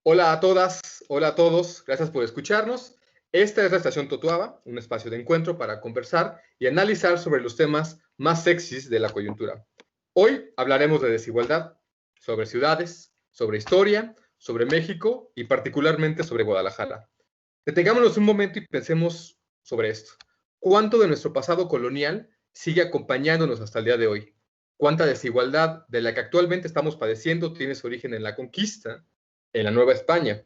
Hola a todas, hola a todos, gracias por escucharnos. Esta es la Estación Totuaba, un espacio de encuentro para conversar y analizar sobre los temas más sexys de la coyuntura. Hoy hablaremos de desigualdad, sobre ciudades, sobre historia, sobre México y particularmente sobre Guadalajara. Detengámonos un momento y pensemos sobre esto. ¿Cuánto de nuestro pasado colonial sigue acompañándonos hasta el día de hoy? ¿Cuánta desigualdad de la que actualmente estamos padeciendo tiene su origen en la conquista, en la Nueva España?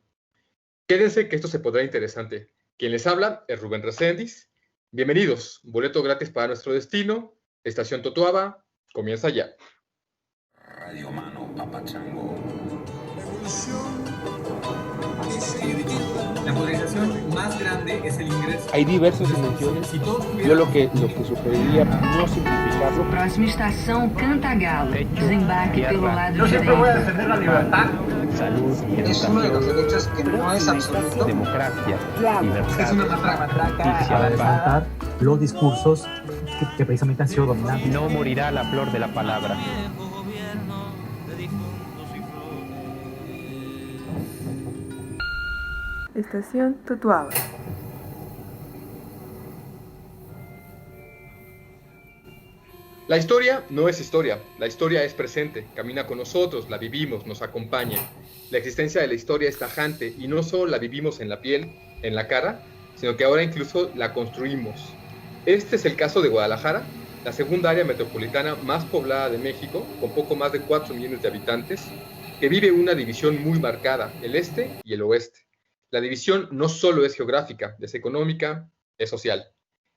Quédense que esto se pondrá interesante. Quien les habla es Rubén Recendis. Bienvenidos, boleto gratis para nuestro destino, Estación Totuaba, comienza ya. Radio Mano Papachango. La polarización más grande es el ingreso. Hay diversas dimensiones. Yo lo que sugeriría no simplificarlo. Próxima estação Cantagalo. Desembarque pelo lado Yo siempre voy a defender la libertad. Salud y Es uno de los derechos que no es absoluto. democracia, libertad. Es una matraca a levantar los discursos que precisamente han sido dominantes. No morirá la flor de la palabra. Estación Totuaba. La historia no es historia, la historia es presente, camina con nosotros, la vivimos, nos acompaña. La existencia de la historia es tajante y no solo la vivimos en la piel, en la cara, sino que ahora incluso la construimos. Este es el caso de Guadalajara, la segunda área metropolitana más poblada de México, con poco más de 4 millones de habitantes, que vive una división muy marcada, el este y el oeste. La división no solo es geográfica, es económica, es social.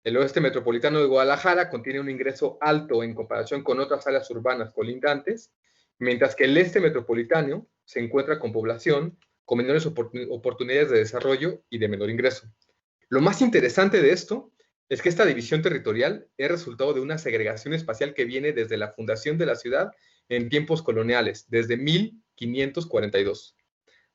El oeste metropolitano de Guadalajara contiene un ingreso alto en comparación con otras áreas urbanas colindantes, mientras que el este metropolitano se encuentra con población con menores oportunidades de desarrollo y de menor ingreso. Lo más interesante de esto es que esta división territorial es resultado de una segregación espacial que viene desde la fundación de la ciudad en tiempos coloniales, desde 1542.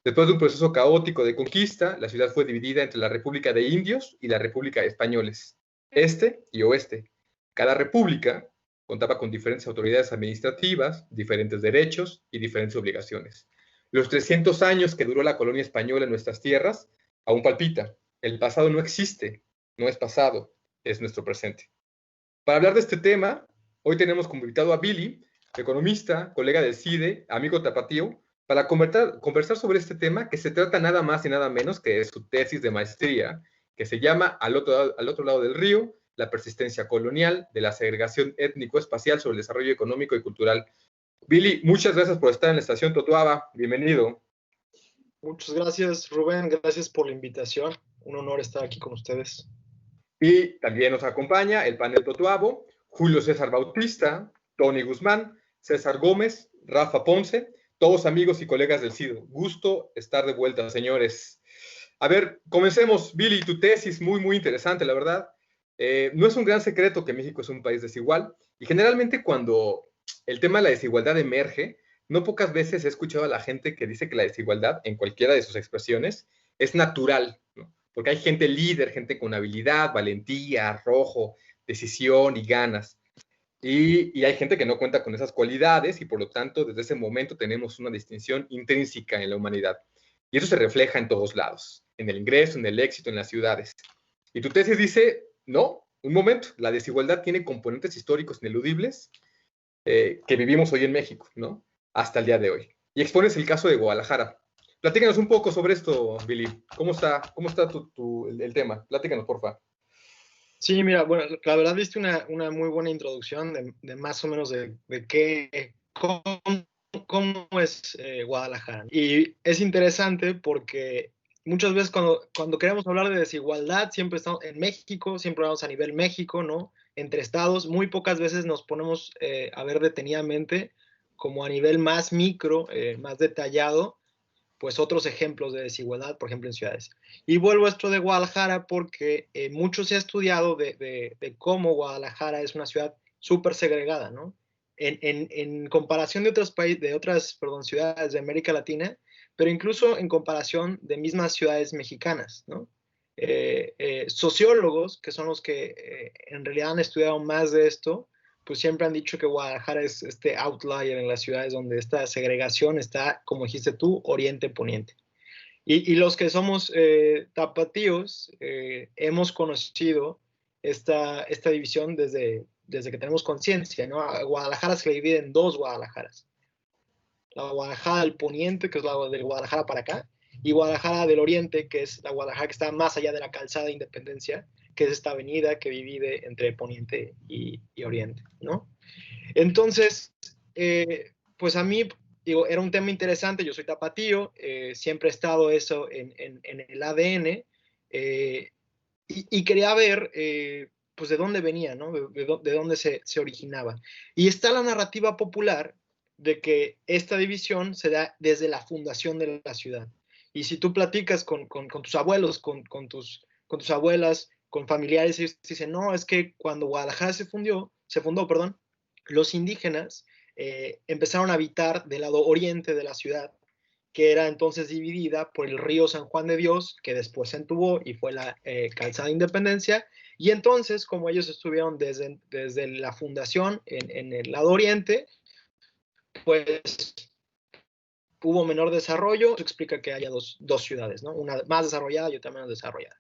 Después de un proceso caótico de conquista, la ciudad fue dividida entre la República de Indios y la República de Españoles, este y oeste. Cada república contaba con diferentes autoridades administrativas, diferentes derechos y diferentes obligaciones. Los 300 años que duró la colonia española en nuestras tierras aún palpita. El pasado no existe, no es pasado, es nuestro presente. Para hablar de este tema, hoy tenemos como invitado a Billy, economista, colega del CIDE, amigo tapatío, para conversar sobre este tema que se trata nada más y nada menos que de su tesis de maestría, que se llama Al otro lado del río, la persistencia colonial de la segregación étnico-espacial sobre el desarrollo económico y cultural. Billy, muchas gracias por estar en la Estación Totuaba. Bienvenido. Muchas gracias, Rubén. Gracias por la invitación. Un honor estar aquí con ustedes. Y también nos acompaña el panel Totuabo, Julio César Bautista, Tony Guzmán, César Gómez, Rafa Ponce, todos amigos y colegas del CIDO. Gusto estar de vuelta, señores. A ver, comencemos. Billy, tu tesis muy interesante, la verdad. No es un gran secreto que México es un país desigual y generalmente cuando el tema de la desigualdad emerge, no pocas veces he escuchado a la gente que dice que la desigualdad, en cualquiera de sus expresiones, es natural, ¿no? Porque hay gente líder, gente con habilidad, valentía, arrojo, decisión y ganas. Y hay gente que no cuenta con esas cualidades y por lo tanto desde ese momento tenemos una distinción intrínseca en la humanidad. Y eso se refleja en todos lados, en el ingreso, en el éxito, en las ciudades. Y tu tesis dice, no, un momento, la desigualdad tiene componentes históricos ineludibles que vivimos hoy en México, ¿no? Hasta el día de hoy. Y expones el caso de Guadalajara. Platícanos un poco sobre esto, Billy. ¿Cómo está el tema? Platícanos, porfa. Sí, mira, bueno, la verdad diste una muy buena introducción de más o menos de cómo es Guadalajara. Y es interesante porque muchas veces cuando queremos hablar de desigualdad, siempre estamos en México, siempre hablamos a nivel México, ¿no? Entre estados, muy pocas veces nos ponemos a ver detenidamente como a nivel más micro, más detallado, pues otros ejemplos de desigualdad, por ejemplo, en ciudades. Y vuelvo a esto de Guadalajara porque mucho se ha estudiado de cómo Guadalajara es una ciudad súper segregada, ¿no? En comparación de otras ciudades de América Latina, pero incluso en comparación de mismas ciudades mexicanas, ¿no? Sociólogos, que son los que en realidad han estudiado más de esto, pues siempre han dicho que Guadalajara es este outlier en las ciudades donde esta segregación está, como dijiste tú, oriente-poniente. Y los que somos tapatíos hemos conocido esta división desde que tenemos conciencia, ¿no? A Guadalajara se le divide en dos Guadalajaras. La Guadalajara del Poniente, que es la del Guadalajara para acá, y Guadalajara del Oriente, que es la Guadalajara que está más allá de la calzada de Independencia, que es esta avenida que divide entre Poniente y Oriente, ¿no? Entonces, pues a mí, digo, era un tema interesante, yo soy tapatío, siempre he estado eso en el ADN, y quería ver, pues, de dónde venía, ¿no? De dónde se originaba. Y está la narrativa popular de que esta división se da desde la fundación de la ciudad. Y si tú platicas con tus abuelos, con tus abuelas, con familiares, ellos dicen, no, es que cuando Guadalajara se fundó, perdón, los indígenas empezaron a habitar del lado oriente de la ciudad, que era entonces dividida por el río San Juan de Dios, que después se entubó y fue la calzada de Independencia, y entonces, como ellos estuvieron desde la fundación en el lado oriente, pues hubo menor desarrollo. Eso explica que haya dos ciudades, ¿no? Una más desarrollada y otra menos desarrollada.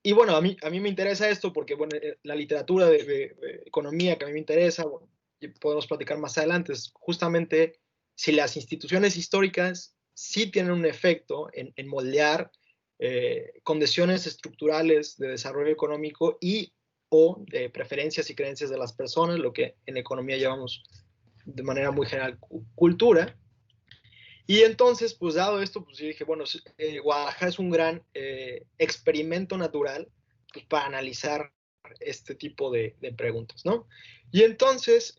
Y bueno, a mí me interesa esto porque, bueno, la literatura de economía que a mí me interesa, bueno, podemos platicar más adelante, es justamente si las instituciones históricas sí tienen un efecto en moldear condiciones estructurales de desarrollo económico y o de preferencias y creencias de las personas, lo que en economía llamamos de manera muy general cultura. Y entonces, pues dado esto, pues yo dije, bueno, Guadalajara es un gran experimento natural, pues, para analizar este tipo de preguntas, ¿no? Y entonces,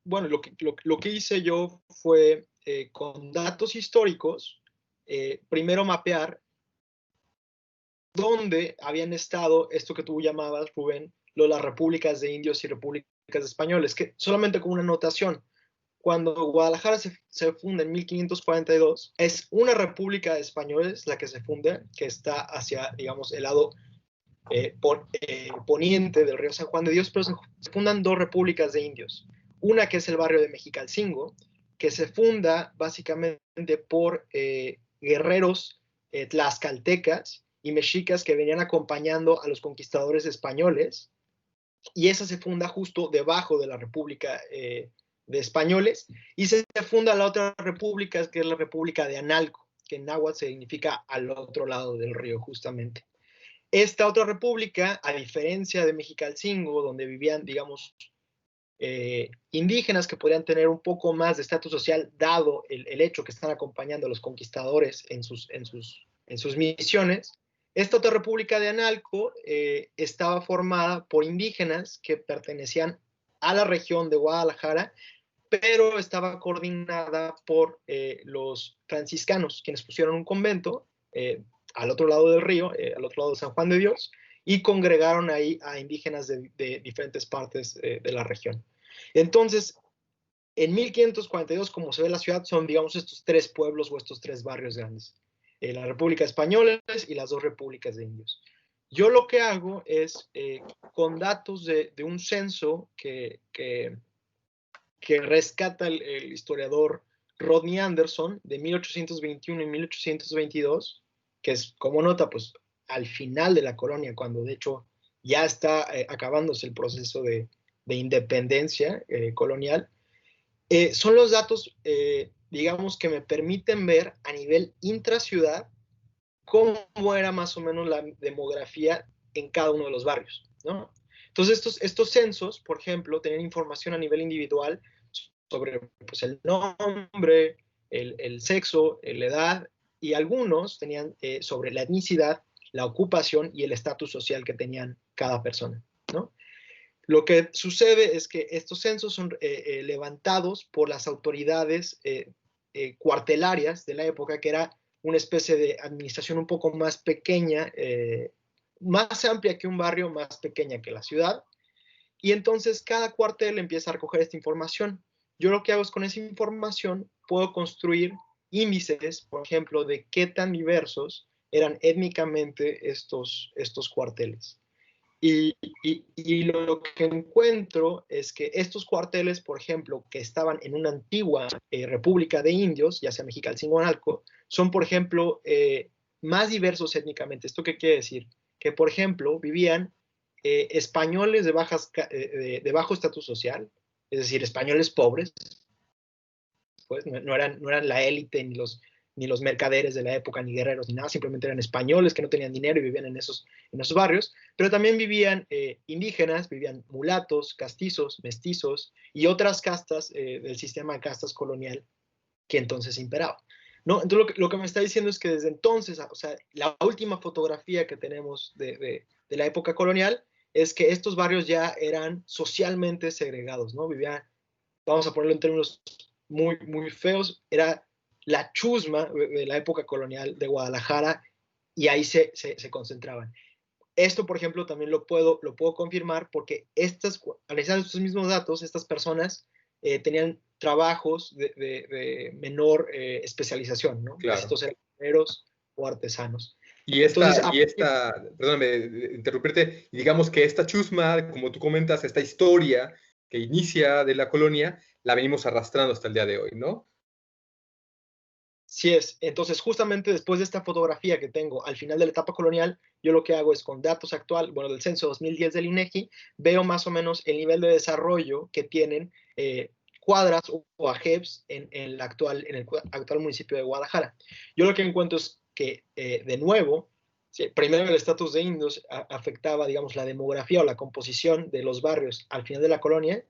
bueno, lo que hice yo fue, con datos históricos, primero mapear dónde habían estado esto que tú llamabas, Rubén, las repúblicas de indios y repúblicas de españoles, que solamente como una anotación, cuando Guadalajara se funda en 1542, es una república de españoles la que se funda, que está hacia, digamos, el lado poniente del río San Juan de Dios, pero se fundan dos repúblicas de indios. Una que es el barrio de Mexicalcingo, que se funda básicamente por guerreros tlaxcaltecas y mexicas que venían acompañando a los conquistadores españoles, y esa se funda justo debajo de la república de españoles, y se funda la otra república, que es la República de Analco, que en náhuatl significa al otro lado del río, justamente. Esta otra república, a diferencia de Mexicalcingo, donde vivían, digamos, indígenas que podrían tener un poco más de estatus social, dado el hecho que están acompañando a los conquistadores en sus misiones, esta otra república de Analco estaba formada por indígenas que pertenecían a la región de Guadalajara, pero estaba coordinada por los franciscanos, quienes pusieron un convento al otro lado del río, al otro lado de San Juan de Dios, y congregaron ahí a indígenas de diferentes partes de la región. Entonces, en 1542, como se ve la ciudad, son, digamos, estos tres pueblos o estos tres barrios grandes. La República de Españoles y las dos repúblicas de indios. Yo lo que hago es, con datos de un censo que rescata el historiador Rodney Anderson, de 1821 y 1822, que es, como nota, pues al final de la colonia, cuando de hecho ya está acabándose el proceso de independencia colonial, son los datos, digamos, que me permiten ver a nivel intraciudad cómo era más o menos la demografía en cada uno de los barrios, ¿no? Entonces, estos censos, por ejemplo, tenían información a nivel individual sobre, pues, el nombre, el sexo, la edad, y algunos tenían sobre la etnicidad, la ocupación y el estatus social que tenían cada persona, ¿no? Lo que sucede es que estos censos son levantados por las autoridades cuartelarias de la época, que era una especie de administración un poco más pequeña, más amplia que un barrio, más pequeña que la ciudad, y entonces cada cuartel empieza a recoger esta información. Yo lo que hago es, con esa información puedo construir índices, por ejemplo, de qué tan diversos eran étnicamente estos cuarteles. Y lo que encuentro es que estos cuarteles, por ejemplo, que estaban en una antigua república de indios, ya sea Mexicalcingonalco, son, por ejemplo, más diversos étnicamente. ¿Esto qué quiere decir? Que, por ejemplo, vivían españoles de bajo estatus social, es decir, españoles pobres, pues no eran la élite ni los mercaderes de la época, ni guerreros, ni nada, simplemente eran españoles que no tenían dinero y vivían en esos barrios, pero también vivían indígenas, vivían mulatos, castizos, mestizos y otras castas del sistema de castas colonial que entonces imperaba, ¿no? Entonces lo que me está diciendo es que desde entonces, o sea, la última fotografía que tenemos de la época colonial es que estos barrios ya eran socialmente segregados, ¿no? Vivían, vamos a ponerlo en términos muy, muy feos, era la chusma de la época colonial de Guadalajara y ahí se concentraban. Esto, por ejemplo, también lo puedo confirmar porque analizando estos mismos datos, estas personas tenían trabajos de menor especialización, ¿no? Claro. Casi todos eran mineros o artesanos. Perdóname de interrumpirte, y digamos que esta chusma, como tú comentas, esta historia que inicia de la colonia, la venimos arrastrando hasta el día de hoy, ¿no? Sí es. Entonces, justamente después de esta fotografía que tengo al final de la etapa colonial, yo lo que hago es con datos actual, bueno, del censo 2010 del INEGI, veo más o menos el nivel de desarrollo que tienen cuadras o AGEPs en el actual municipio de Guadalajara. Yo lo que encuentro es que, de nuevo, primero el estatus de indios afectaba, digamos, la demografía o la composición de los barrios al final de la colonia.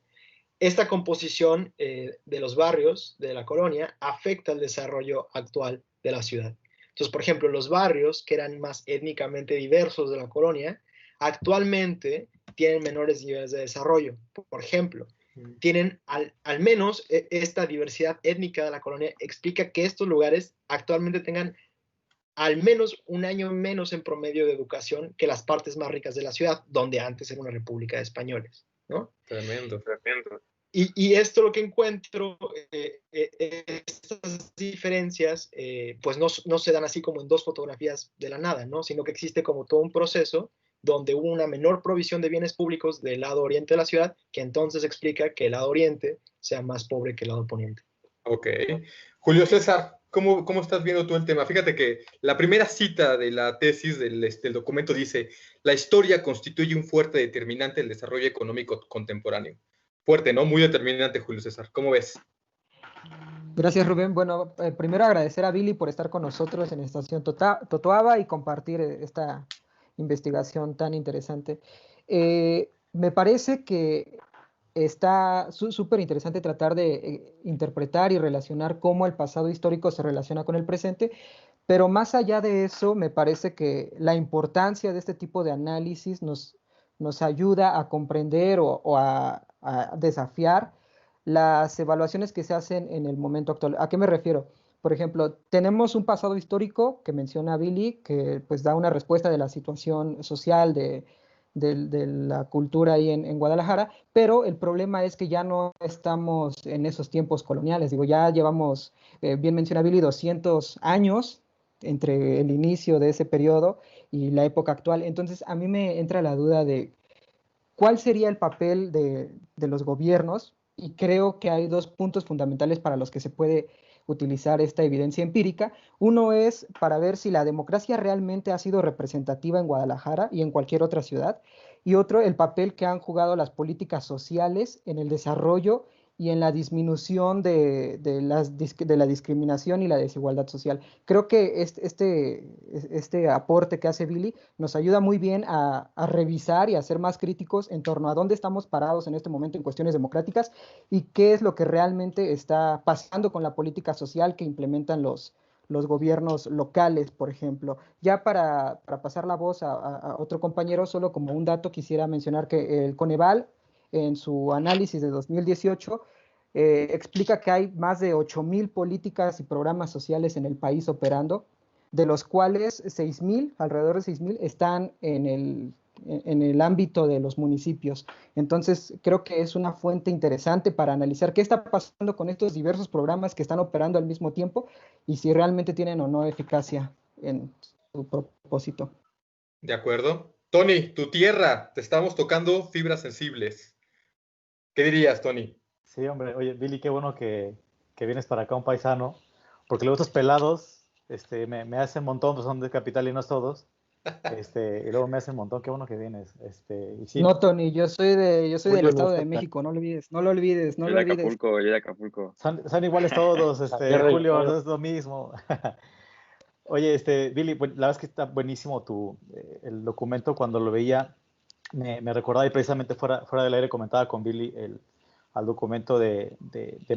Esta composición de los barrios de la colonia afecta el desarrollo actual de la ciudad. Entonces, por ejemplo, los barrios que eran más étnicamente diversos de la colonia, actualmente tienen menores niveles de desarrollo. Por ejemplo, tienen al menos esta diversidad étnica de la colonia explica que estos lugares actualmente tengan al menos un año menos en promedio de educación que las partes más ricas de la ciudad, donde antes era una república de españoles, ¿no? Tremendo. Y esto lo que encuentro, estas diferencias, pues no se dan así como en dos fotografías de la nada, ¿no? Sino que existe como todo un proceso donde hubo una menor provisión de bienes públicos del lado oriente de la ciudad, que entonces explica que el lado oriente sea más pobre que el lado poniente. Ok. Julio César, ¿cómo estás viendo tú el tema? Fíjate que la primera cita de la tesis del documento dice: la historia constituye un fuerte determinante del desarrollo económico contemporáneo. Fuerte, ¿no? Muy determinante, Julio César. ¿Cómo ves? Gracias, Rubén. Bueno, primero agradecer a Billy por estar con nosotros en Estación Totoaba y compartir esta investigación tan interesante. Me parece que está súper interesante tratar de interpretar y relacionar cómo el pasado histórico se relaciona con el presente, pero más allá de eso, me parece que la importancia de este tipo de análisis nos ayuda a comprender o a desafiar las evaluaciones que se hacen en el momento actual. ¿A qué me refiero? Por ejemplo, tenemos un pasado histórico que menciona Billy, que pues da una respuesta de la situación social de la cultura ahí en Guadalajara, pero el problema es que ya no estamos en esos tiempos coloniales. Digo, ya llevamos, bien menciona Billy, 200 años entre el inicio de ese periodo y la época actual. Entonces, a mí me entra la duda de cuál sería el papel de los gobiernos, y creo que hay dos puntos fundamentales para los que se puede utilizar esta evidencia empírica. Uno es para ver si la democracia realmente ha sido representativa en Guadalajara y en cualquier otra ciudad, y otro, el papel que han jugado las políticas sociales en el desarrollo y en la disminución de la discriminación y la desigualdad social. Creo que este aporte que hace Billy nos ayuda muy bien a revisar y a ser más críticos en torno a dónde estamos parados en este momento en cuestiones democráticas y qué es lo que realmente está pasando con la política social que implementan los gobiernos locales, por ejemplo. Ya para pasar la voz a otro compañero, solo como un dato quisiera mencionar que el Coneval, en su análisis de 2018, explica que hay más de 8,000 políticas y programas sociales en el país operando, de los cuales 6,000, alrededor de 6,000, están en el ámbito de los municipios. Entonces, creo que es una fuente interesante para analizar qué está pasando con estos diversos programas que están operando al mismo tiempo y si realmente tienen o no eficacia en su propósito. De acuerdo. Tony, tu tierra, te estamos tocando fibras sensibles. ¿Qué dirías, Tony? Sí, hombre, oye, Billy, qué bueno que vienes para acá, un paisano, porque luego estos pelados me hacen un montón, pues son de capitalinos todos, y luego me hacen un montón, qué bueno que vienes. Y sí, No, Tony, yo soy del Julio no Estado está de tan- México, no lo olvides, no lo olvides, no Yo lo de olvides. Acapulco, yo de Acapulco. son iguales todos, Tierra y Julio, fuego. no es lo mismo. Oye, Billy, la verdad es que está buenísimo el documento. Cuando lo veía, me recordaba, y precisamente fuera del aire comentaba con Billy al documento de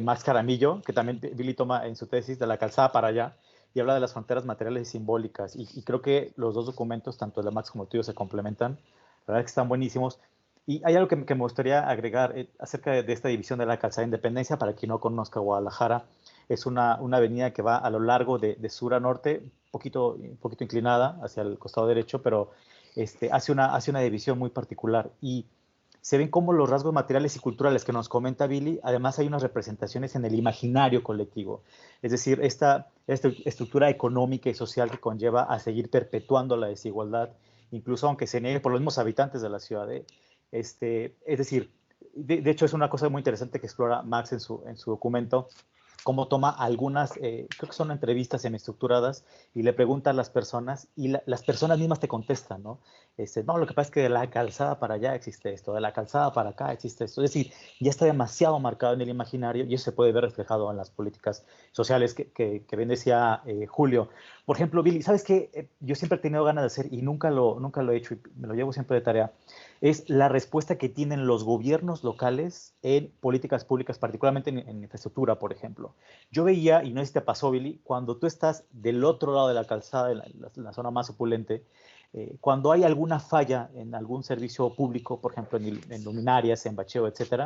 Max Jaramillo, que también Billy toma en su tesis, de la calzada para allá, y habla de las fronteras materiales y simbólicas. Y creo que los dos documentos, tanto el de Max como el tuyo, se complementan. La verdad es que están buenísimos. Y hay algo que me gustaría agregar acerca de esta división de la calzada de Independencia. Para quien no conozca Guadalajara, es una avenida que va a lo largo de sur a norte, un poquito inclinada hacia el costado derecho, pero hace una división muy particular. Y se ven como los rasgos materiales y culturales que nos comenta Billy, además hay unas representaciones en el imaginario colectivo. Es decir, esta estructura económica y social que conlleva a seguir perpetuando la desigualdad, incluso aunque se niegue por los mismos habitantes de la ciudad. Es decir, de hecho es una cosa muy interesante que explora Max en su documento, cómo toma algunas, creo que son entrevistas semiestructuradas, y le pregunta a las personas, y las personas mismas te contestan, ¿no? No, lo que pasa es que de la calzada para allá existe esto, de la calzada para acá existe esto. Es decir, ya está demasiado marcado en el imaginario, y eso se puede ver reflejado en las políticas sociales que bien decía Julio. Por ejemplo, Billy, ¿sabes qué? Yo siempre he tenido ganas de hacer, y nunca lo he hecho, y me lo llevo siempre de tarea, es la respuesta que tienen los gobiernos locales en políticas públicas, particularmente en infraestructura, por ejemplo. Yo veía, y no sé si te pasó, Billy, cuando tú estás del otro lado de la calzada, en la zona más opulente, cuando hay alguna falla en algún servicio público, por ejemplo, en luminarias, en bacheo, etcétera,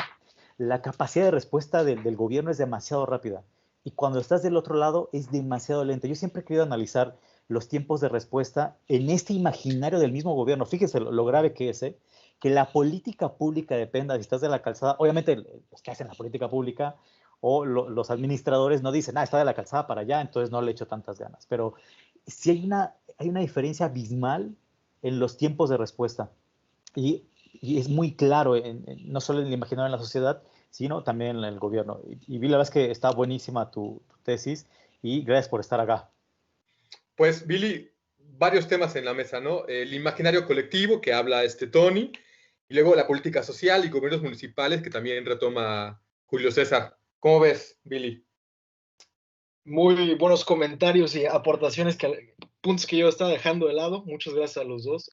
la capacidad de respuesta del gobierno es demasiado rápida. Y cuando estás del otro lado es demasiado lenta. Yo siempre he querido analizar los tiempos de respuesta en este imaginario del mismo gobierno. Fíjese lo grave que es, que la política pública dependa si estás de la calzada. Obviamente los que hacen la política pública o los administradores no dicen, está de la calzada para allá, entonces no le echo tantas ganas. Pero sí hay una diferencia abismal en los tiempos de respuesta. Y es muy claro, no solo en el imaginario de la sociedad, sino también en el gobierno. Y vi la verdad es que está buenísima tu tesis, y gracias por estar acá. Pues, Billy, varios temas en la mesa, ¿no? El imaginario colectivo que habla Tony, y luego la política social y gobiernos municipales que también retoma Julio César. ¿Cómo ves, Billy? Muy buenos comentarios y aportaciones, puntos que yo estaba dejando de lado. Muchas gracias a los dos.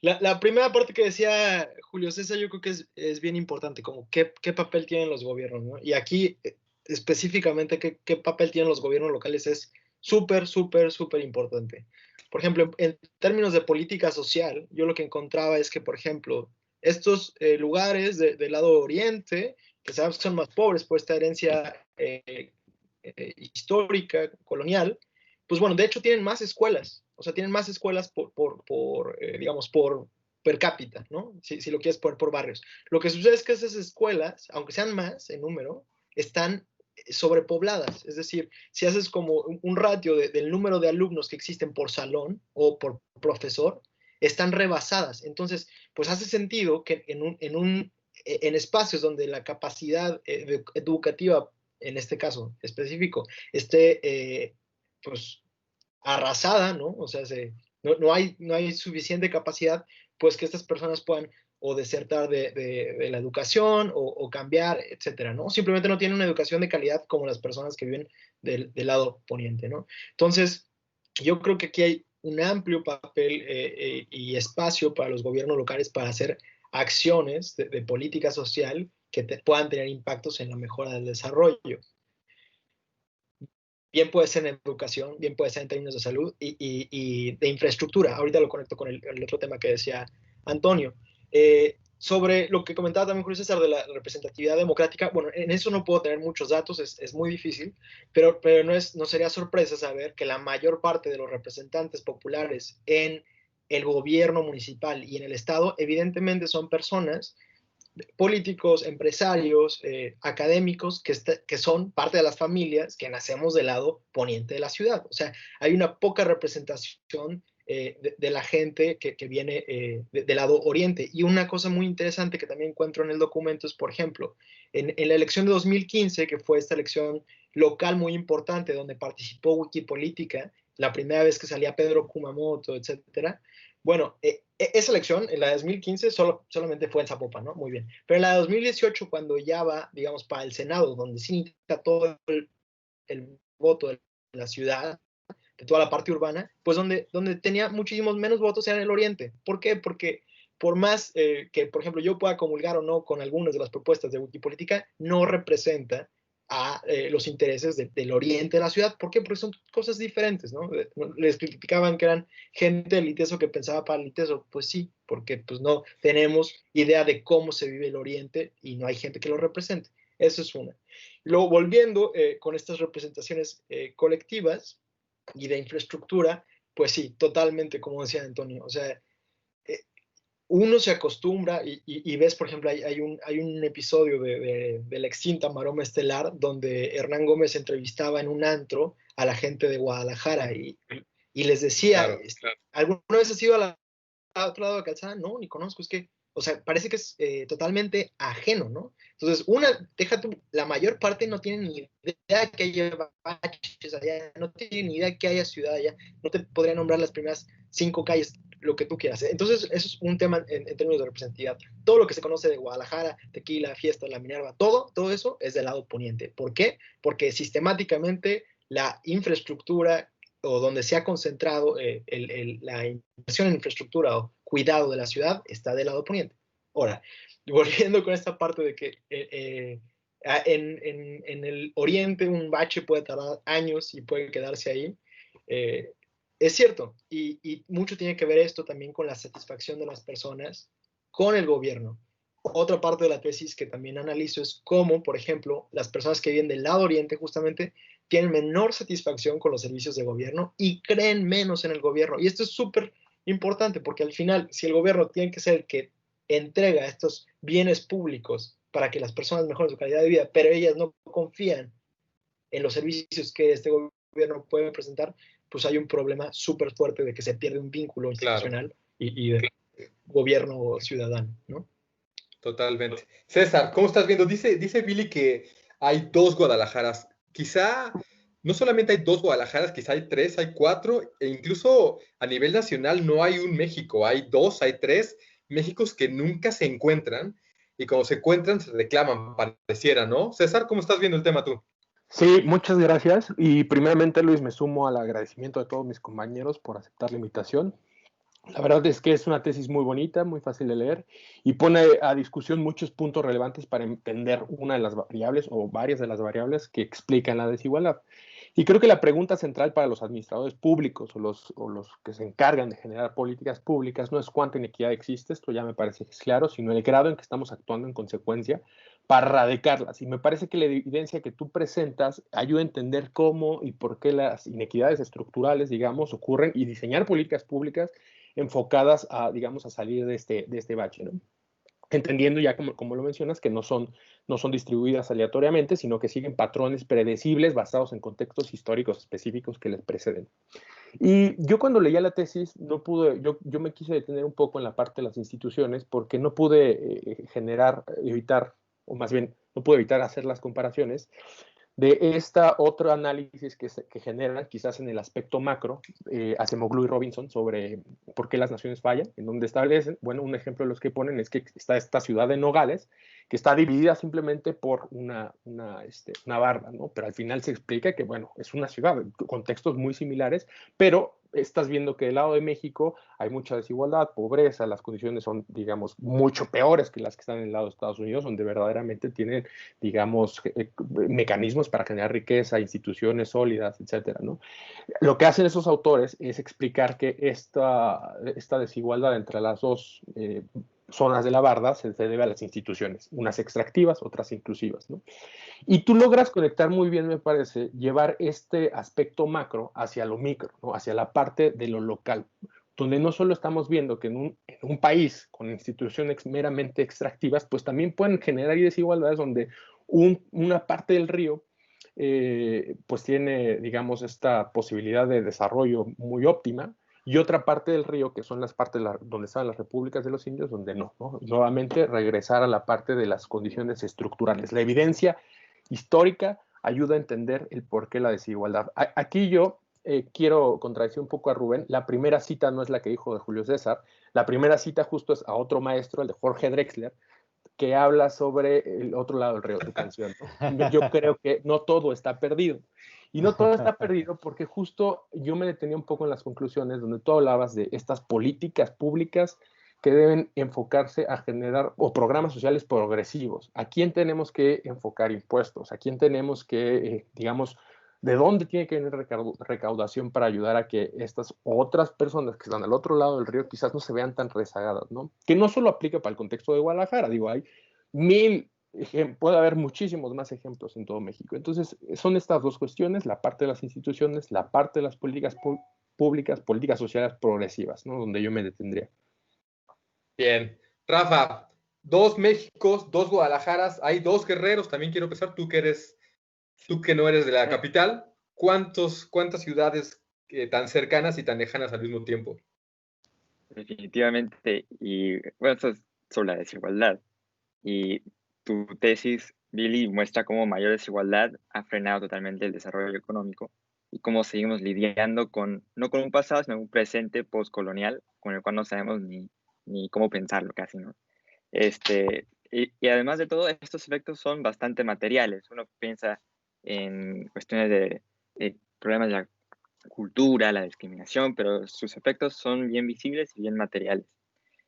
La primera parte que decía Julio César, yo creo que es bien importante, como qué papel tienen los gobiernos, ¿no? Y aquí específicamente qué papel tienen los gobiernos locales es súper, súper, súper importante. Por ejemplo, en términos de política social, yo lo que encontraba es que, por ejemplo, estos lugares del lado oriente, que sabemos que son más pobres por esta herencia histórica, colonial, pues bueno, de hecho tienen más escuelas, o sea, tienen más escuelas digamos, por per cápita, ¿no? Si lo quieres poner por barrios. Lo que sucede es que esas escuelas, aunque sean más en número, están sobrepobladas, es decir, si haces como un ratio del número de alumnos que existen por salón o por profesor, están rebasadas. Entonces, pues hace sentido que en espacios donde la capacidad educativa, en este caso específico, esté pues arrasada, ¿no? O sea, no hay suficiente capacidad, pues que estas personas puedan o desertar de la educación o cambiar, etcétera, ¿no? Simplemente no tienen una educación de calidad como las personas que viven del lado poniente, ¿no? Entonces, yo creo que aquí hay un amplio papel y espacio para los gobiernos locales para hacer acciones de política social que puedan tener impactos en la mejora del desarrollo. Bien puede ser en educación, bien puede ser en términos de salud y de infraestructura. Ahorita lo conecto con el otro tema que decía Antonio. Sobre lo que comentaba también Julio César de la representatividad democrática, bueno, en eso no puedo tener muchos datos, es muy difícil, pero no sería sorpresa saber que la mayor parte de los representantes populares en el gobierno municipal y en el Estado, evidentemente son personas, políticos, empresarios, académicos, que son parte de las familias que nacemos del lado poniente de la ciudad. O sea, hay una poca representación de la gente que viene del lado oriente. Y una cosa muy interesante que también encuentro en el documento es, por ejemplo, en la elección de 2015, que fue esta elección local muy importante, donde participó Wikipolítica, la primera vez que salía Pedro Kumamoto, etcétera. Bueno, esa elección, en la de 2015, solamente fue en Zapopan, ¿no? Muy bien. Pero en la de 2018, cuando ya va, digamos, para el Senado, donde sí necesita todo el voto de la ciudad, de toda la parte urbana, pues donde tenía muchísimos menos votos era en el oriente. ¿Por qué? Porque por más que, por ejemplo, yo pueda comulgar o no con algunas de las propuestas de Wikipolítica, no representa a los intereses del oriente de la ciudad. ¿Por qué? Porque son cosas diferentes, ¿no? Les criticaban que eran gente del ITESO que pensaba para el ITESO. Pues sí, porque pues no tenemos idea de cómo se vive el oriente y no hay gente que lo represente. Eso es una. Luego, volviendo con estas representaciones colectivas y de infraestructura, pues sí, totalmente, como decía Antonio. O sea, uno se acostumbra y ves, por ejemplo, hay un episodio de la extinta Maroma Estelar donde Hernán Gómez entrevistaba en un antro a la gente de Guadalajara y les decía, claro. ¿Alguna vez has ido a otro lado de Calzada? No, ni conozco, es que, o sea, parece que es totalmente ajeno, ¿no? Entonces, deja tú, la mayor parte no tiene ni idea que haya baches allá, no tiene ni idea que haya ciudad allá, no te podría nombrar las primeras 5 calles, lo que tú quieras. Entonces, eso es un tema en términos de representatividad. Todo lo que se conoce de Guadalajara, Tequila, Fiesta, La Minerva, todo eso es del lado poniente. ¿Por qué? Porque sistemáticamente la infraestructura o donde se ha concentrado la inversión en infraestructura o cuidado de la ciudad está del lado poniente. Ahora, volviendo con esta parte de que en el oriente un bache puede tardar años y puede quedarse ahí, es cierto, y mucho tiene que ver esto también con la satisfacción de las personas con el gobierno. Otra parte de la tesis que también analizo es cómo, por ejemplo, las personas que viven del lado oriente justamente tienen menor satisfacción con los servicios de gobierno y creen menos en el gobierno. Y esto es súper importante porque al final, si el gobierno tiene que ser el que entrega estos bienes públicos para que las personas mejoren su calidad de vida, pero ellas no confían en los servicios que este gobierno puede presentar, pues hay un problema súper fuerte de que se pierde un vínculo institucional, claro, y de gobierno ciudadano, ¿no? Totalmente. César, ¿cómo estás viendo? Dice Billy que hay 2 Guadalajaras. Quizá no solamente hay 2 Guadalajaras, quizá hay 3, hay 4, e incluso a nivel nacional no hay un México, hay 2, hay 3 Méxicos que nunca se encuentran, y cuando se encuentran se reclaman, pareciera, ¿no? César, ¿cómo estás viendo el tema tú? Sí, muchas gracias. Y primeramente, Luis, me sumo al agradecimiento de todos mis compañeros por aceptar la invitación. La verdad es que es una tesis muy bonita, muy fácil de leer y pone a discusión muchos puntos relevantes para entender una de las variables o varias de las variables que explican la desigualdad. Y creo que la pregunta central para los administradores públicos o los que se encargan de generar políticas públicas no es cuánta inequidad existe, esto ya me parece que es claro, sino el grado en que estamos actuando en consecuencia para erradicarlas. Y me parece que la evidencia que tú presentas ayuda a entender cómo y por qué las inequidades estructurales, digamos, ocurren y diseñar políticas públicas enfocadas a, digamos, a salir de este bache, ¿no? Entendiendo ya, como lo mencionas, que no son distribuidas aleatoriamente, sino que siguen patrones predecibles basados en contextos históricos específicos que les preceden. Y yo cuando leía la tesis, no pude, yo me quise detener un poco en la parte de las instituciones porque no pude evitar, o más bien, no pude evitar hacer las comparaciones de esta otro análisis que generan quizás en el aspecto macro, Acemoglu y Robinson, sobre por qué las naciones fallan, en donde establecen, bueno, un ejemplo de los que ponen es que está esta ciudad de Nogales, que está dividida simplemente por una barda, ¿no? Pero al final se explica que, bueno, es una ciudad, contextos muy similares, pero estás viendo que del lado de México hay mucha desigualdad, pobreza, las condiciones son, digamos, mucho peores que las que están en el lado de Estados Unidos, donde verdaderamente tienen, digamos, mecanismos para generar riqueza, instituciones sólidas, etcétera, ¿no? Lo que hacen esos autores es explicar que esta desigualdad entre las dos zonas de la barda se debe a las instituciones, unas extractivas, otras inclusivas, ¿no? Y tú logras conectar muy bien, me parece, llevar este aspecto macro hacia lo micro, ¿no? Hacia la parte de lo local, donde no solo estamos viendo que en un país con instituciones meramente extractivas, pues también pueden generar desigualdades donde una parte del río pues tiene, digamos, esta posibilidad de desarrollo muy óptima, y otra parte del río, que son las partes donde estaban las repúblicas de los indios, donde no, ¿no? Nuevamente regresar a la parte de las condiciones estructurales. La evidencia histórica ayuda a entender el por qué la desigualdad. Aquí yo quiero contradecir un poco a Rubén. La primera cita no es la que dijo de Julio César, la primera cita justo es a otro maestro, el de Jorge Drexler, que habla sobre el otro lado del río, tu canción, ¿no? Yo creo que no todo está perdido. Y no todo está perdido porque justo yo me detenía un poco en las conclusiones donde tú hablabas de estas políticas públicas que deben enfocarse a generar, o programas sociales progresivos. ¿A quién tenemos que enfocar impuestos? ¿A quién tenemos que, digamos, de dónde tiene que venir recaudación para ayudar a que estas otras personas que están al otro lado del río quizás no se vean tan rezagadas, ¿no? Que no solo aplica para el contexto de Guadalajara, digo, hay puede haber muchísimos más ejemplos en todo México. Entonces, son estas dos cuestiones, la parte de las instituciones, la parte de las políticas públicas, políticas sociales progresivas, ¿no? Donde yo me detendría. Bien. Rafa, 2 Méxicos, 2 Guadalajaras, hay 2 Guerreros, también quiero pensar, tú que no eres de la capital, ¿cuántas ciudades tan cercanas y tan lejanas al mismo tiempo? Definitivamente, y bueno, esto es sobre la desigualdad. Y tu tesis, Billy, muestra cómo mayor desigualdad ha frenado totalmente el desarrollo económico y cómo seguimos lidiando no con un pasado, sino un presente postcolonial con el cual no sabemos ni cómo pensarlo casi, ¿no? Y además de todo, estos efectos son bastante materiales. Uno piensa en cuestiones de problemas de la cultura, la discriminación, pero sus efectos son bien visibles y bien materiales.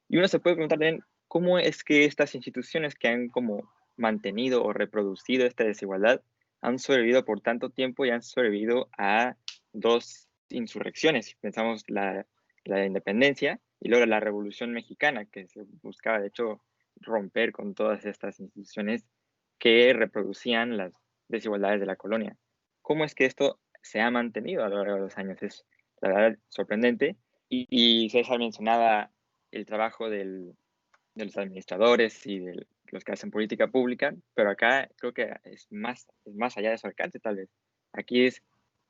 Y uno se puede preguntar también cómo es que estas instituciones que han como mantenido o reproducido esta desigualdad han sobrevivido por tanto tiempo y han sobrevivido a 2 insurrecciones. Pensamos la independencia y luego la Revolución Mexicana, que se buscaba de hecho romper con todas estas instituciones que reproducían las desigualdades de la colonia. ¿Cómo es que esto se ha mantenido a lo largo de los años? Es la verdad sorprendente. Y César mencionaba el trabajo de los administradores y de los que hacen política pública, pero acá creo que es más allá de su alcance, tal vez. Aquí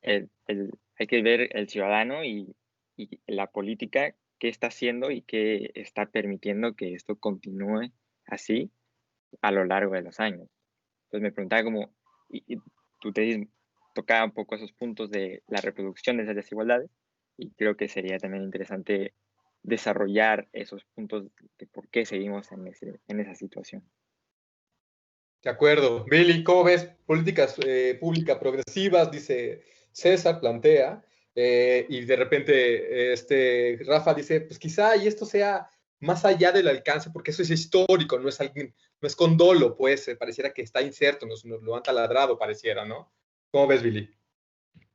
hay que ver el ciudadano y la política, qué está haciendo y qué está permitiendo que esto continúe así a lo largo de los años. Entonces me preguntaba cómo, y tu tesis tocaba un poco esos puntos de la reproducción de esas desigualdades, y creo que sería también interesante desarrollar esos puntos de por qué seguimos en esa situación. De acuerdo. Billy, ¿cómo ves? Políticas públicas progresivas, dice César, plantea, y de repente Rafa dice, pues quizá y esto sea más allá del alcance, porque eso es histórico, no es con dolo, pues, pareciera que está inserto, nos lo han taladrado, pareciera, ¿no? ¿Cómo ves, Billy?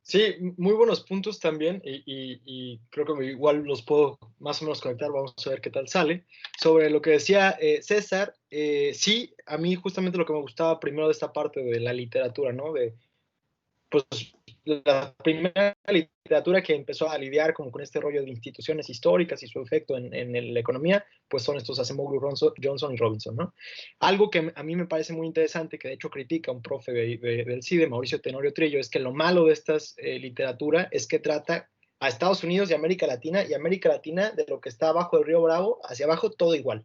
Sí, muy buenos puntos también, y creo que igual los puedo más o menos conectar, vamos a ver qué tal sale. Sobre lo que decía César, sí, a mí justamente lo que me gustaba primero de esta parte de la literatura, ¿no? Pues la primera literatura que empezó a lidiar como con este rollo de instituciones históricas y su efecto en la economía, pues son estos Acemoglu, Johnson y Robinson, ¿no? Algo que a mí me parece muy interesante, que de hecho critica un profe del CIDE, Mauricio Tenorio Trillo, es que lo malo de esta literatura es que trata a Estados Unidos y América Latina, de lo que está abajo del río Bravo hacia abajo, todo igual.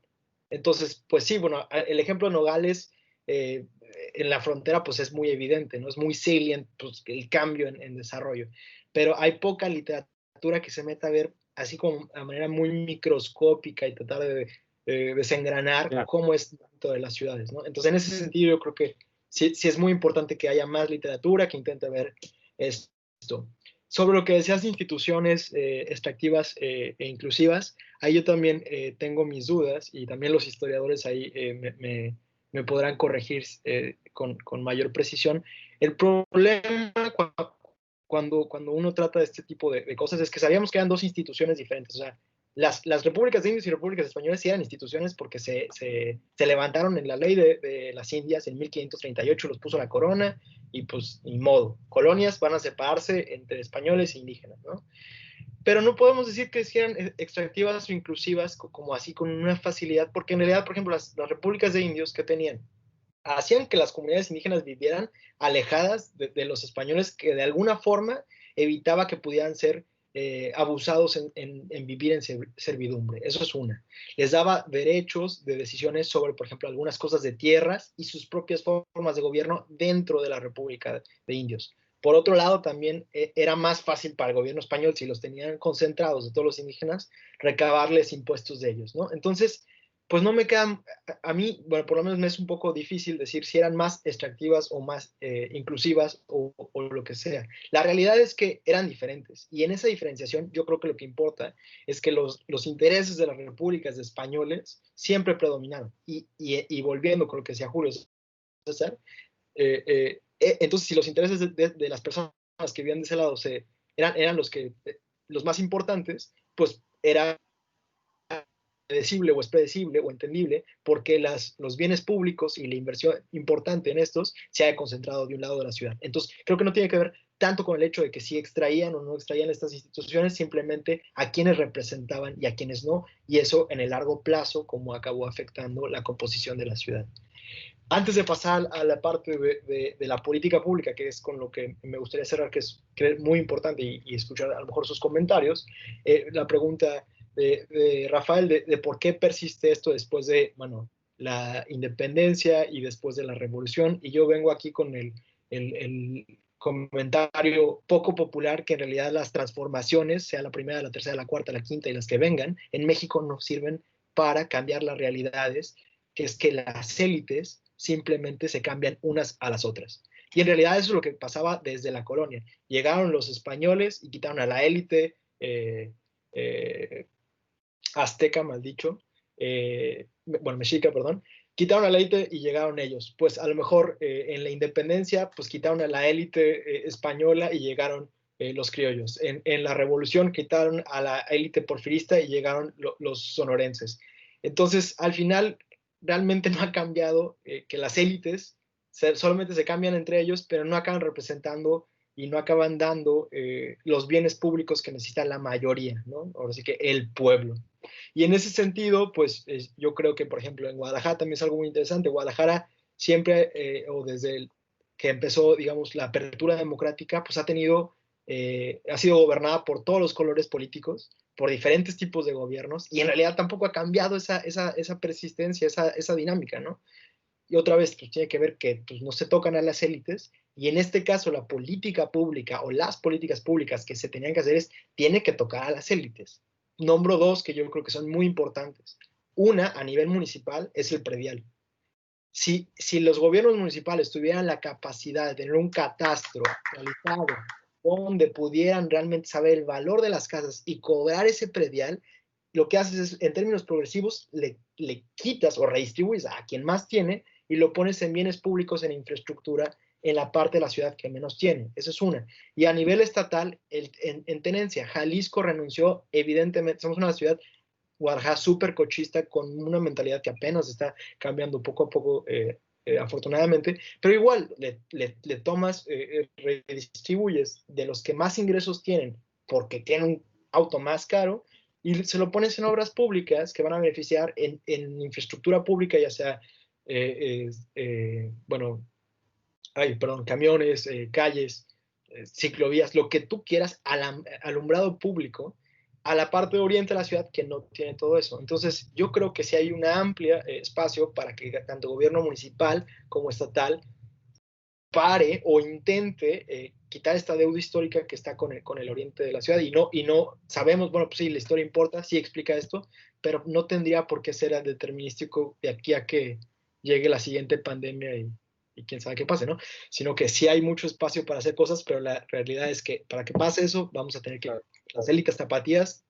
Entonces, pues sí, bueno, el ejemplo de Nogales, en la frontera pues es muy evidente, ¿no? Es muy salient pues, el cambio en desarrollo, pero hay poca literatura que se meta a ver así como de manera muy microscópica y tratar de desengranar cómo es dentro de las ciudades, ¿no? Entonces en ese sentido yo creo que sí es muy importante que haya más literatura que intente ver esto. Sobre lo que decías de instituciones extractivas e inclusivas, ahí yo también tengo mis dudas, y también los historiadores ahí me podrán corregir con mayor precisión. El problema cuando uno trata de este tipo de cosas es que sabíamos que eran 2 instituciones diferentes. O sea, las repúblicas de indios y repúblicas españolas sí eran instituciones porque se levantaron en la ley de las Indias en 1538, los puso la corona, y pues ni modo. Colonias van a separarse entre españoles e indígenas, ¿no? Pero no podemos decir que sean extractivas o inclusivas como así con una facilidad, porque en realidad, por ejemplo, las repúblicas de indios que tenían, hacían que las comunidades indígenas vivieran alejadas de los españoles, que de alguna forma evitaba que pudieran ser abusados en vivir en servidumbre. Eso es una. Les daba derechos de decisiones sobre, por ejemplo, algunas cosas de tierras y sus propias formas de gobierno dentro de la República de Indios. Por otro lado, también era más fácil para el gobierno español, si los tenían concentrados de todos los indígenas, recabarles impuestos de ellos, ¿no? Entonces, pues no me quedan, a mí, bueno, por lo menos me es un poco difícil decir si eran más extractivas o más inclusivas o lo que sea. La realidad es que eran diferentes, y en esa diferenciación yo creo que lo que importa es que los intereses de las repúblicas de españoles siempre predominaron. Y volviendo con lo que decía Julio César, entonces si los intereses de las personas que vivían de ese lado eran los más importantes, pues era predecible o es predecible o entendible porque los bienes públicos y la inversión importante en estos se haya concentrado de un lado de la ciudad. Entonces, creo que no tiene que ver tanto con el hecho de que sí extraían o no extraían estas instituciones, simplemente a quienes representaban y a quienes no, y eso en el largo plazo como acabó afectando la composición de la ciudad. Antes de pasar a la parte de la política pública, que es con lo que me gustaría cerrar, que es muy importante y escuchar a lo mejor sus comentarios, la pregunta de Rafael de por qué persiste esto después de, bueno, la independencia y después de la revolución, y yo vengo aquí con el comentario poco popular que en realidad las transformaciones, sea la primera, la tercera, la cuarta, la quinta y las que vengan, en México no sirven para cambiar las realidades, que es que las élites simplemente se cambian unas a las otras. Y en realidad eso es lo que pasaba desde la colonia. Llegaron los españoles y quitaron a la élite azteca, mal dicho, bueno, mexica, perdón, quitaron a la élite y llegaron ellos. Pues a lo mejor en la independencia, pues quitaron a la élite española y llegaron los criollos. En la revolución quitaron a la élite porfirista y llegaron los sonorenses. Entonces, al final, realmente no ha cambiado que las élites solamente se cambian entre ellos, pero no acaban representando y no acaban dando los bienes públicos que necesita la mayoría, ¿no? Ahora sí que el pueblo. Y en ese sentido, pues yo creo que, por ejemplo, en Guadalajara también es algo muy interesante. Guadalajara siempre, o desde que empezó, digamos, la apertura democrática, pues ha sido gobernada por todos los colores políticos, por diferentes tipos de gobiernos, y en realidad tampoco ha cambiado esa persistencia, esa dinámica, ¿no? Y otra vez, pues tiene que ver que pues, no se tocan a las élites, y en este caso la política pública o las políticas públicas que se tenían que hacer tiene que tocar a las élites. Nombro dos que yo creo que son muy importantes. Una, a nivel municipal, es el predial. Si los gobiernos municipales tuvieran la capacidad de tener un catastro realizado donde pudieran realmente saber el valor de las casas y cobrar ese predial, lo que haces es, en términos progresivos, le quitas o redistribuyes a quien más tiene y lo pones en bienes públicos, en infraestructura, en la parte de la ciudad que menos tiene. Esa es una. Y a nivel estatal, en tenencia, Jalisco renunció, evidentemente, somos una ciudad, Guadalajara, súper cochista, con una mentalidad que apenas está cambiando poco a poco, afortunadamente, pero igual le tomas, redistribuyes de los que más ingresos tienen, porque tienen un auto más caro, y se lo pones en obras públicas que van a beneficiar en infraestructura pública, ya sea, camiones, calles, ciclovías, lo que tú quieras, alumbrado público, a la parte de oriente de la ciudad que no tiene todo eso. Entonces, yo creo que sí hay un amplio espacio para que tanto gobierno municipal como estatal pare o intente quitar esta deuda histórica que está con el oriente de la ciudad, y no sabemos, bueno, pues sí, la historia importa, sí explica esto, pero no tendría por qué ser determinístico de aquí a que llegue la siguiente pandemia y quién sabe qué pase, ¿no? Sino que sí hay mucho espacio para hacer cosas, pero la realidad es que para que pase eso, vamos a tener que, las élites tapatías,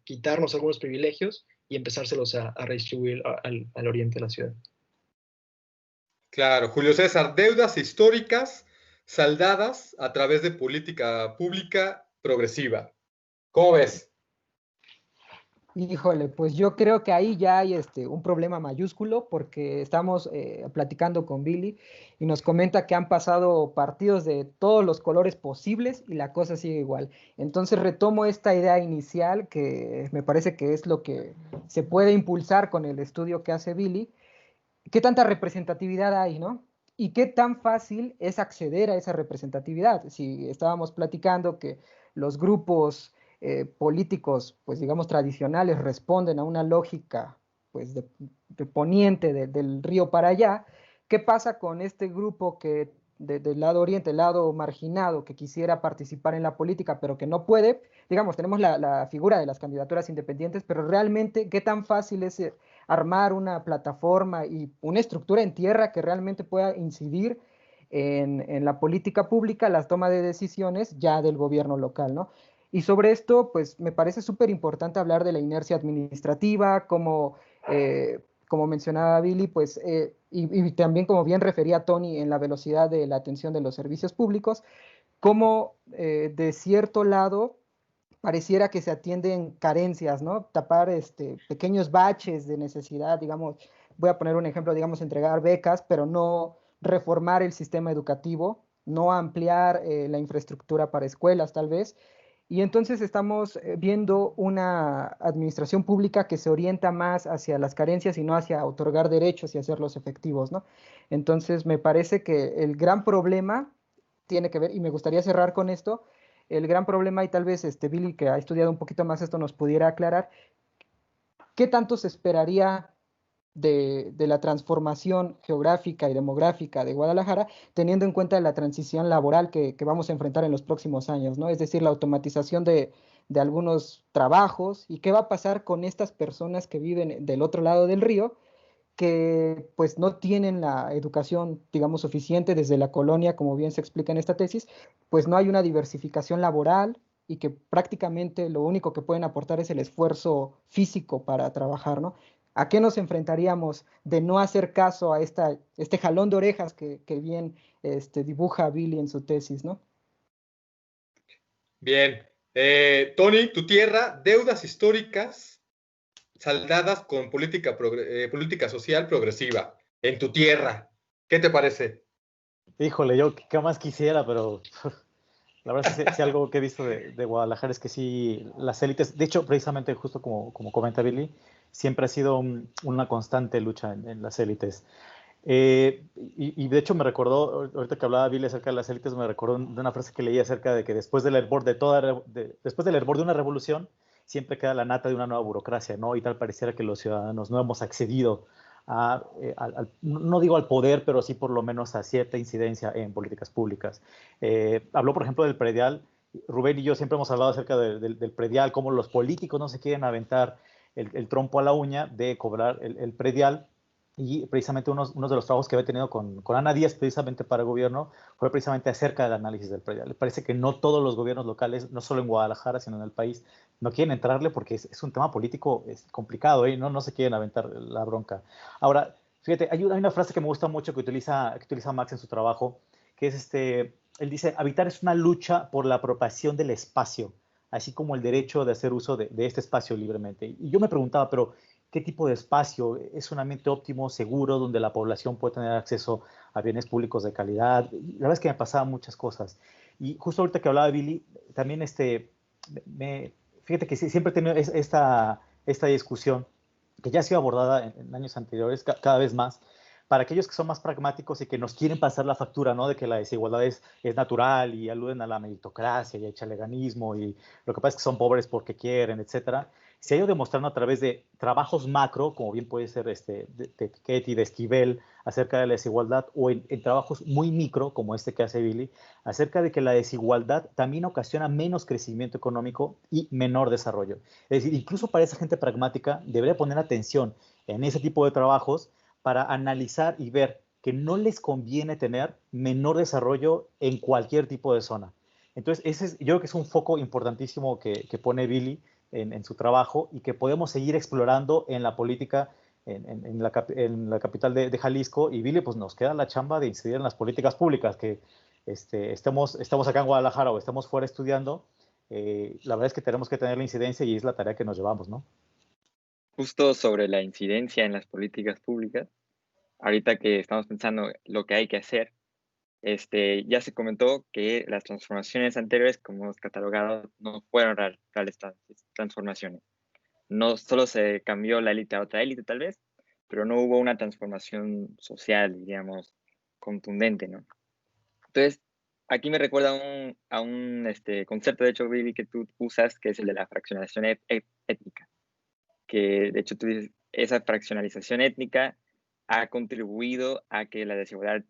quitarnos algunos privilegios y empezárselos a redistribuir al oriente de la ciudad. Claro, Julio César, deudas históricas saldadas a través de política pública progresiva. ¿Cómo ves? Híjole, pues yo creo que ahí ya hay un problema mayúsculo, porque estamos platicando con Billy y nos comenta que han pasado partidos de todos los colores posibles y la cosa sigue igual. Entonces retomo esta idea inicial que me parece que es lo que se puede impulsar con el estudio que hace Billy. ¿Qué tanta representatividad hay, no? ¿Y qué tan fácil es acceder a esa representatividad? Si estábamos platicando que los grupos políticos, pues digamos, tradicionales responden a una lógica, pues, de poniente del río para allá. ¿Qué pasa con este grupo que del lado oriente, el lado marginado, que quisiera participar en la política, pero que no puede? Digamos, tenemos la figura de las candidaturas independientes, pero realmente, ¿qué tan fácil es armar una plataforma y una estructura en tierra que realmente pueda incidir en la política pública, las tomas de decisiones ya del gobierno local, ¿no? Y sobre esto, pues me parece súper importante hablar de la inercia administrativa, como mencionaba Billy, pues, y también como bien refería Tony en la velocidad de la atención de los servicios públicos, como de cierto lado pareciera que se atienden carencias, ¿no? Tapar pequeños baches de necesidad, digamos, voy a poner un ejemplo, digamos, entregar becas, pero no reformar el sistema educativo, no ampliar la infraestructura para escuelas, tal vez. Y entonces estamos viendo una administración pública que se orienta más hacia las carencias y no hacia otorgar derechos y hacerlos efectivos, ¿no? Entonces me parece que el gran problema tiene que ver, y me gustaría cerrar con esto, el gran problema, y tal vez Billy, que ha estudiado un poquito más esto, nos pudiera aclarar, ¿qué tanto se esperaría de la transformación geográfica y demográfica de Guadalajara, teniendo en cuenta la transición laboral que vamos a enfrentar en los próximos años, ¿no? Es decir, la automatización de algunos trabajos, y qué va a pasar con estas personas que viven del otro lado del río, que pues no tienen la educación, digamos, suficiente desde la colonia, como bien se explica en esta tesis, pues no hay una diversificación laboral y que prácticamente lo único que pueden aportar es el esfuerzo físico para trabajar, ¿no? ¿A qué nos enfrentaríamos de no hacer caso a este jalón de orejas que bien dibuja Billy en su tesis, ¿no? Bien. Tony, tu tierra, deudas históricas saldadas con política social progresiva. En tu tierra. ¿Qué te parece? Híjole, yo qué más quisiera, pero la verdad es que sí, algo que he visto de Guadalajara es que sí, las élites, de hecho, precisamente justo como comenta Billy, siempre ha sido una constante lucha en las élites. Y de hecho me recordó, ahorita que hablaba Billy acerca de las élites, me recordó de una frase que leí acerca de que después del hervor después del hervor de una revolución, siempre queda la nata de una nueva burocracia, ¿no? Y tal pareciera que los ciudadanos no hemos accedido no digo al poder, pero sí por lo menos a cierta incidencia en políticas públicas. Habló, por ejemplo, del predial. Rubén y yo siempre hemos hablado acerca del predial, cómo los políticos no se quieren aventar el trompo a la uña de cobrar el predial. Y precisamente uno de los trabajos que había tenido con Ana Díaz, precisamente para el gobierno, fue precisamente acerca del análisis del predial. Le parece que no todos los gobiernos locales, no solo en Guadalajara, sino en el país, no quieren entrarle porque es un tema político complicado, ¿eh? No se quieren aventar la bronca. Ahora, fíjate, hay una frase que me gusta mucho que utiliza Max en su trabajo, que es él dice, habitar es una lucha por la apropiación del espacio, así como el derecho de hacer uso de este espacio libremente. Y yo me preguntaba, pero ¿qué tipo de espacio es un ambiente óptimo, seguro, donde la población puede tener acceso a bienes públicos de calidad? Y la verdad es que me pasaban muchas cosas. Y justo ahorita que hablaba Billy, también fíjate que siempre he tenido esta discusión, que ya ha sido abordada en años anteriores, cada vez más, para aquellos que son más pragmáticos y que nos quieren pasar la factura, ¿no? De que la desigualdad es natural y aluden a la meritocracia y al chaleganismo y lo que pasa es que son pobres porque quieren, etcétera. Se ha ido demostrando a través de trabajos macro, como bien puede ser de Piketty, de Esquivel, acerca de la desigualdad, o en trabajos muy micro, como este que hace Billy, acerca de que la desigualdad también ocasiona menos crecimiento económico y menor desarrollo. Es decir, incluso para esa gente pragmática, debería poner atención en ese tipo de trabajos para analizar y ver que no les conviene tener menor desarrollo en cualquier tipo de zona. Entonces, yo creo que es un foco importantísimo que pone Billy en su trabajo y que podemos seguir explorando en la política en la capital de Jalisco. Y Billy, pues nos queda la chamba de incidir en las políticas públicas, que estemos acá en Guadalajara o estemos fuera estudiando. La verdad es que tenemos que tener la incidencia y es la tarea que nos llevamos, ¿no? Justo sobre la incidencia en las políticas públicas, ahorita que estamos pensando lo que hay que hacer, ya se comentó que las transformaciones anteriores, como hemos catalogado, no fueron reales transformaciones. No solo se cambió la élite a otra élite, tal vez, pero no hubo una transformación social, digamos, contundente, ¿no? Entonces, aquí me recuerda a un concepto, de hecho, Billy, que tú usas, que es el de la fraccionalización étnica. Que, de hecho, tú dices, esa fraccionalización étnica ha contribuido a que la desigualdad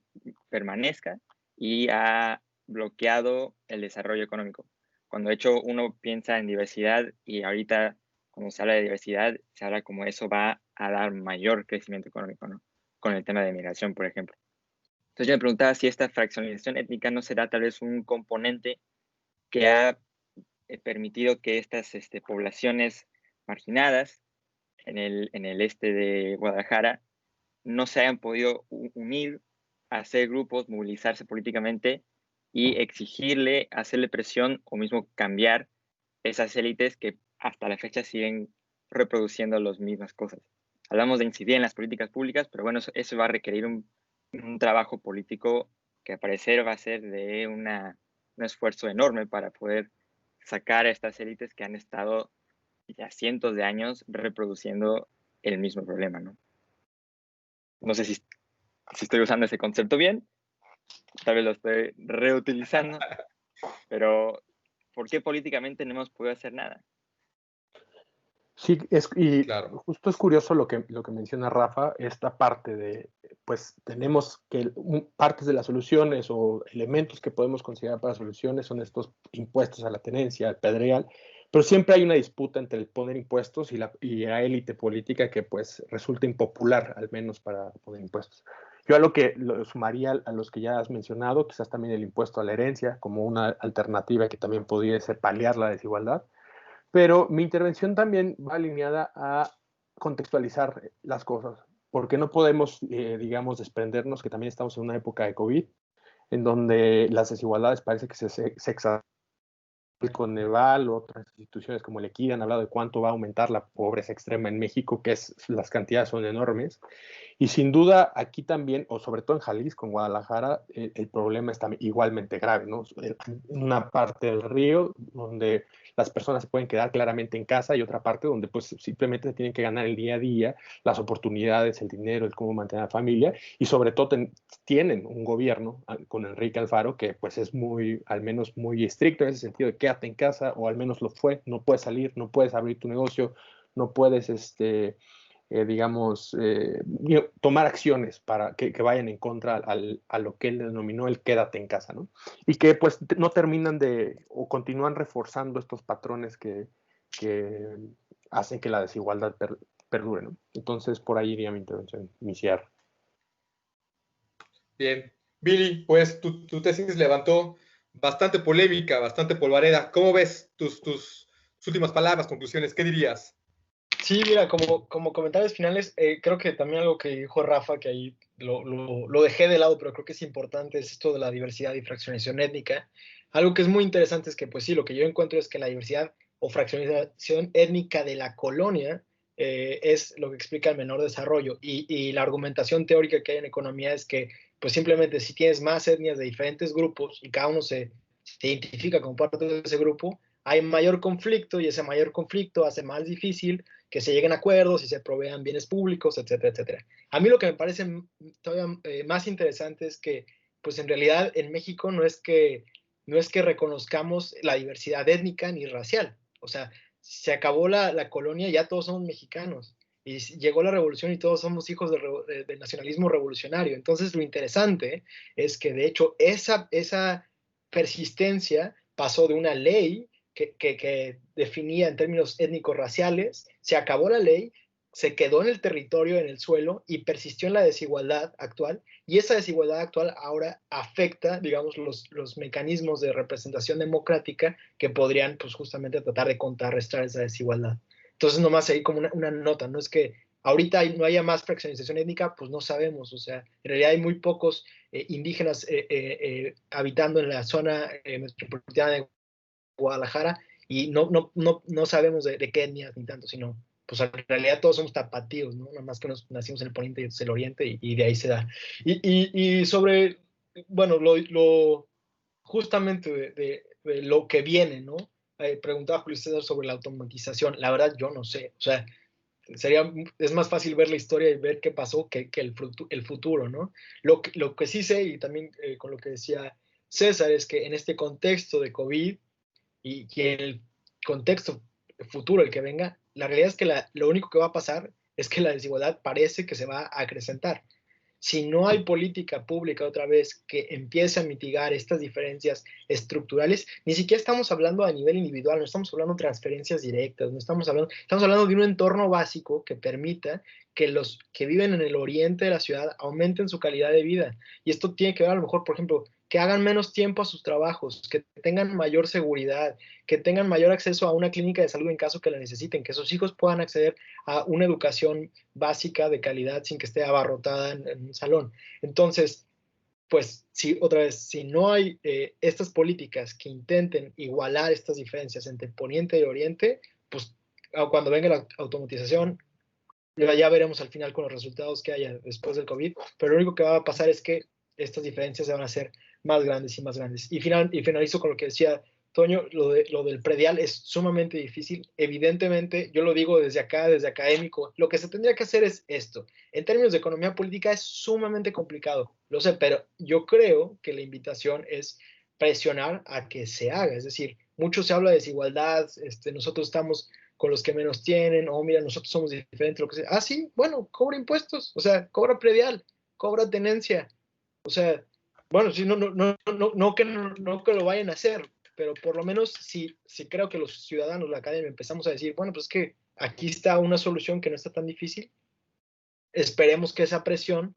permanezca y ha bloqueado el desarrollo económico. Cuando, de hecho, uno piensa en diversidad y ahorita, cuando se habla de diversidad, se habla como eso va a dar mayor crecimiento económico, ¿no? Con el tema de migración, por ejemplo. Entonces yo me preguntaba si esta fraccionalización étnica no será tal vez un componente que ha permitido que estas poblaciones marginadas en el este de Guadalajara no se hayan podido unir, hacer grupos, movilizarse políticamente y exigirle, hacerle presión o mismo cambiar esas élites que hasta la fecha siguen reproduciendo las mismas cosas. Hablamos de incidir en las políticas públicas, pero bueno, eso va a requerir un trabajo político que al parecer va a ser de un esfuerzo enorme para poder sacar a estas élites que han estado ya cientos de años reproduciendo el mismo problema, ¿no? No sé si estoy usando ese concepto bien, tal vez lo estoy reutilizando, pero ¿por qué políticamente no hemos podido hacer nada? Sí, y Claro. justo es curioso lo que menciona Rafa, esta parte de, pues tenemos que partes de las soluciones o elementos que podemos considerar para soluciones son estos impuestos a la tenencia, al pedregal, pero siempre hay una disputa entre el poner impuestos y la élite política que pues resulta impopular, al menos para poner impuestos. Yo a lo que lo sumaría a los que ya has mencionado, quizás también el impuesto a la herencia como una alternativa que también podría ser paliar la desigualdad. Pero mi intervención también va alineada a contextualizar las cosas, porque no podemos, digamos, desprendernos que también estamos en una época de COVID, en donde las desigualdades parece que se exacerban. El Coneval, otras instituciones como el Equidad han hablado de cuánto va a aumentar la pobreza extrema en México, que las cantidades son enormes. Y sin duda aquí también, o sobre todo en Jalisco, en Guadalajara, el problema está igualmente grave, ¿no? En una parte del río donde las personas se pueden quedar claramente en casa y otra parte donde pues simplemente tienen que ganar el día a día, las oportunidades, el dinero, el cómo mantener a la familia y sobre todo tienen un gobierno con Enrique Alfaro que pues es muy, al menos muy estricto en ese sentido de quédate en casa, o al menos lo fue, no puedes salir, no puedes abrir tu negocio, no puedes tomar acciones para que vayan en contra a lo que él denominó el quédate en casa, ¿no? Y que pues no terminan o continúan reforzando estos patrones que hacen que la desigualdad perdure, ¿no? Entonces por ahí iría mi intervención, iniciar. Bien. Billy, pues tu tesis levantó bastante polémica, bastante polvareda. ¿Cómo ves tus últimas palabras, conclusiones? ¿Qué dirías? Sí, mira, como comentarios finales, creo que también algo que dijo Rafa, que ahí lo dejé de lado, pero creo que es importante, es esto de la diversidad y fraccionalización étnica. Algo que es muy interesante es que, pues sí, lo que yo encuentro es que la diversidad o fraccionalización étnica de la colonia es lo que explica el menor desarrollo. Y la argumentación teórica que hay en economía es que, pues simplemente si tienes más etnias de diferentes grupos y cada uno se identifica como parte de ese grupo, hay mayor conflicto y ese mayor conflicto hace más difícil que se lleguen a acuerdos y se provean bienes públicos, etcétera, etcétera. A mí lo que me parece todavía más interesante es que, pues en realidad en México no es que reconozcamos la diversidad étnica ni racial. O sea, se acabó la colonia, ya todos somos mexicanos. Y llegó la revolución y todos somos hijos del nacionalismo revolucionario. Entonces lo interesante es que de hecho esa persistencia pasó de una ley que definía en términos étnico-raciales, se acabó la ley, se quedó en el territorio, en el suelo, y persistió en la desigualdad actual, y esa desigualdad actual ahora afecta, digamos, los mecanismos de representación democrática que podrían, pues, justamente tratar de contrarrestar esa desigualdad. Entonces, nomás ahí como una nota, no es que ahorita no haya más fraccionalización étnica, pues no sabemos, o sea, en realidad hay muy pocos indígenas habitando en la zona metropolitana de Guadalajara y no sabemos de qué etnias ni tanto, sino pues en realidad todos somos tapatíos, ¿no? Nada más que nos nacimos en el poniente y el oriente y de ahí se da. Y sobre, bueno, justamente de lo que viene, ¿no? Preguntaba Julio César sobre la automatización. La verdad yo no sé, o sea, es más fácil ver la historia y ver qué pasó que el futuro, ¿no? Lo que sí sé, y también con lo que decía César, es que en este contexto de COVID y en el contexto futuro, el que venga, la realidad es que lo único que va a pasar es que la desigualdad parece que se va a acrecentar. Si no hay política pública otra vez que empiece a mitigar estas diferencias estructurales, ni siquiera estamos hablando a nivel individual, no estamos hablando de transferencias directas, estamos hablando de un entorno básico que permita que los que viven en el oriente de la ciudad aumenten su calidad de vida. Y esto tiene que ver a lo mejor, por ejemplo, que hagan menos tiempo a sus trabajos, que tengan mayor seguridad, que tengan mayor acceso a una clínica de salud en caso que la necesiten, que sus hijos puedan acceder a una educación básica de calidad sin que esté abarrotada en un salón. Entonces, pues, otra vez, si no hay estas políticas que intenten igualar estas diferencias entre Poniente y Oriente, pues cuando venga la automatización, ya veremos al final con los resultados que haya después del COVID, pero lo único que va a pasar es que estas diferencias se van a hacer más grandes y más grandes. Y finalizo con lo que decía Toño, lo del predial es sumamente difícil. Evidentemente, yo lo digo desde acá, desde académico, lo que se tendría que hacer es esto. En términos de economía política es sumamente complicado, lo sé, pero yo creo que la invitación es presionar a que se haga. Es decir, mucho se habla de desigualdad, nosotros estamos con los que menos tienen, o mira, nosotros somos diferentes, lo que sea. Ah, sí, bueno, cobra impuestos, o sea, cobra predial, cobra tenencia. O sea, bueno, sí, no que lo vayan a hacer, pero por lo menos sí creo que los ciudadanos, la academia, empezamos a decir, bueno, pues es que aquí está una solución que no está tan difícil. Esperemos que esa presión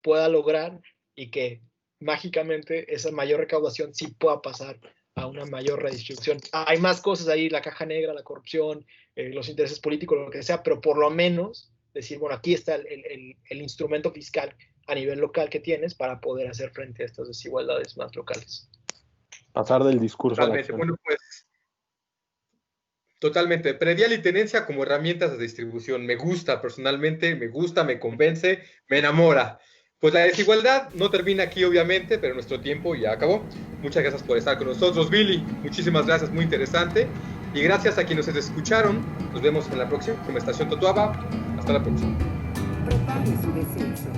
pueda lograr y que mágicamente esa mayor recaudación sí pueda pasar a una mayor redistribución. Hay más cosas ahí, la caja negra, la corrupción, los intereses políticos, lo que sea, pero por lo menos decir, bueno, aquí está el instrumento fiscal a nivel local que tienes para poder hacer frente a estas desigualdades más locales. Pasar del discurso Totalmente. a la acción. Bueno, pues, totalmente. Predial y tenencia como herramientas de distribución. Me gusta personalmente, me convence, me enamora. Pues la desigualdad no termina aquí, obviamente, pero nuestro tiempo ya acabó. Muchas gracias por estar con nosotros, Billy. Muchísimas gracias, muy interesante. Y gracias a quienes nos escucharon. Nos vemos en la próxima Estación Totoaba. Hasta la próxima. Prepare su descenso.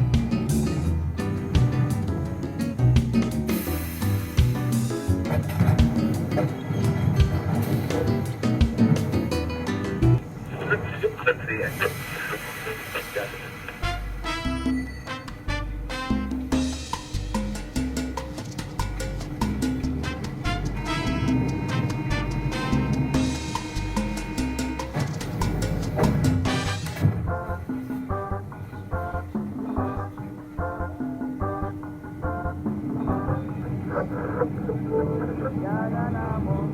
Ya ganamos.